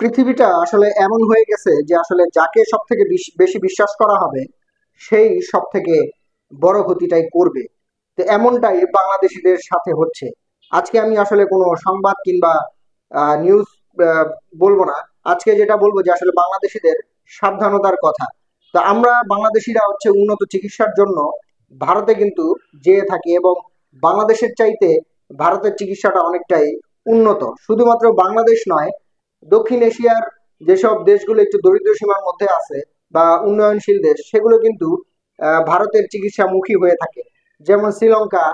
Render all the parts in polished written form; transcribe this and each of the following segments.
পৃথিবীটা আসলে এমন হয়ে গেছে যে আসলে যাকে সব থেকে বেশি বিশ্বাস করা হবে সেই সব থেকে বড় ক্ষতিটাই করবে। তো এমনটাই বাংলাদেশিদের সাথে হচ্ছে। আজকে আমি আসলে কোনো সংবাদ কিংবা নিউজ বলবো না। আজকে যেটা বলবো যে আসলে বাংলাদেশিদের সাবধানতার কথা। তো আমরা বাংলাদেশিরা হচ্ছে উন্নত চিকিৎসার জন্য ভারতে কিন্তু যেয়ে থাকি, এবং বাংলাদেশের চাইতে ভারতের চিকিৎসাটা অনেকটাই উন্নত। শুধুমাত্র বাংলাদেশ নয়, দক্ষিণ এশিয়ার যেসব দেশগুলো একটু দরিদ্র সীমার মধ্যে আছে বা উন্নয়নশীল দেশ, সেগুলো কিন্তু ভারতের চিকিৎসামুখী হয়ে থাকে। যেমন শ্রীলঙ্কা,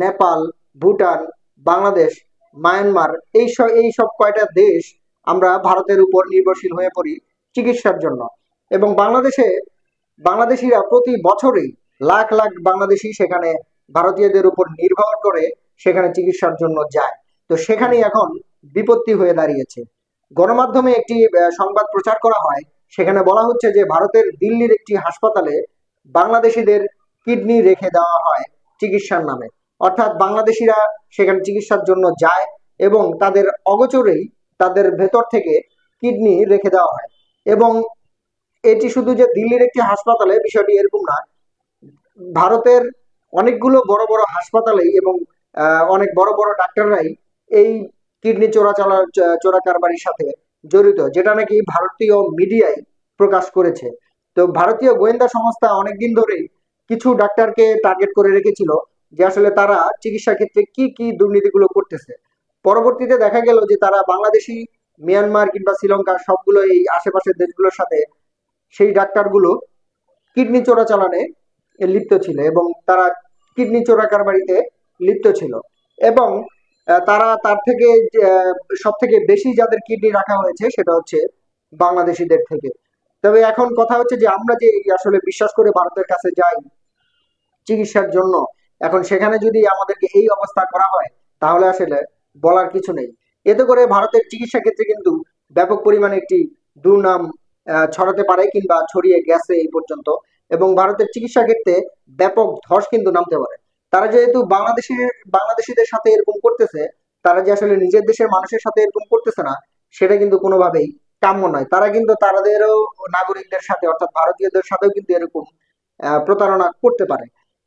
নেপাল, ভুটান, বাংলাদেশ, মায়ানমার, এই সব কয়টা দেশ আমরা ভারতের উপর নির্ভরশীল হয়ে পড়ি চিকিৎসার জন্য। এবং বাংলাদেশিরা প্রতি বছরই লাখ লাখ বাংলাদেশি সেখানে ভারতীয়দের উপর নির্ভর করে সেখানে চিকিৎসার জন্য যায়। তো সেখানেই এখন বিপত্তি হয়ে দাঁড়িয়েছে। গণমাধ্যমে একটি সংবাদ প্রচার করা হয়, সেখানে বলা হচ্ছে যে ভারতের দিল্লির একটি হাসপাতালে বাংলাদেশিদের কিডনি রেখে দেওয়া হয় চিকিৎসার নামে। অর্থাৎ বাংলাদেশিরা সেখানে চিকিৎসার জন্য যায় এবং তাদের অগোচরেই তাদের ভেতর থেকে কিডনি রেখে দেওয়া হয়। এবং এটি শুধু যে দিল্লির একটি হাসপাতালে, বিষয়টি এরকম না। ভারতের অনেকগুলো বড় বড় হাসপাতালেই এবং অনেক বড় বড় ডাক্তাররাই এই কিডনি চোরাকারবারির সাথে জড়িত, যেটা নাকি ভারতীয় মিডিয়ায় প্রকাশ করেছে। তো ভারতীয় গোয়েন্দা সংস্থা অনেকদিন ধরেই কিছু ডাক্তারকে টার্গেট করে রেখেছিল যে আসলে তারা চিকিৎসা ক্ষেত্রে কি কি দুর্নীতিগুলো করতেছে। পরবর্তীতে দেখা গেল যে তারা বাংলাদেশি, মিয়ানমার কিংবা শ্রীলঙ্কা, সবগুলো এই আশেপাশের দেশগুলোর সাথে সেই ডাক্তারগুলো কিডনি চোরাচালানে লিপ্ত ছিল, এবং তারা কিডনি চোরা কারবারিতে লিপ্ত ছিল। এবং তারা তার থেকে সব থেকে বেশি যাদের কিডনি রাখা হয়েছে সেটা হচ্ছে বাংলাদেশিদের থেকে। তবে এখন কথা হচ্ছে যে আমরা যে আসলে বিশ্বাস করে ভারতের কাছে যাই চিকিৎসার জন্য, এখন সেখানে যদি আমাদেরকে এই অবস্থা করা হয় তাহলে আসলে বলার কিছু নেই। এতে করে ভারতের চিকিৎসা ক্ষেত্রে কিন্তু ব্যাপক পরিমাণে একটি দুর্নাম ছড়াতে পারে কিংবা ছড়িয়ে গেছে এই পর্যন্ত। এবং ভারতের চিকিৎসা ক্ষেত্রে ব্যাপক ধস কিন্তু নামতে পারে। তারা যেহেতু বাংলাদেশিদের সাথে এরকম করতেছে, তারা যে আসলে নিজের দেশের মানুষের সাথে এরকম করতেছে না, সেটা কিন্তু কোনোভাবেই কাম্য নয়। তারা কিন্তু তাদেরও নাগরিকদের সাথে, অর্থাৎ ভারতীয়দের সাথেও কিন্তু এরকম প্রতারণা করতে পারে।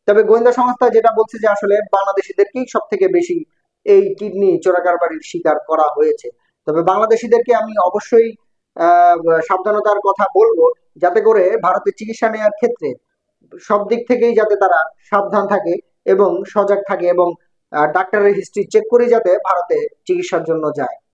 তবে গোয়েন্দা সংস্থা যেটা বলছে যে আসলে বাংলাদেশিদেরকেই সব থেকে বেশি এই কিডনি চোরাকারবারির শিকার করা হয়েছে। তবে বাংলাদেশিদেরকে আমি অবশ্যই আহ সাবধানতার কথা বলবো, যাতে করে ভারতের চিকিৎসা নেওয়ার ক্ষেত্রে সব দিক থেকেই যাতে তারা সাবধান থাকে এবং সজাগ থাকে, এবং ডাক্তারের হিস্ট্রি চেক করে যাতে ভারতে চিকিৎসার জন্য যায়।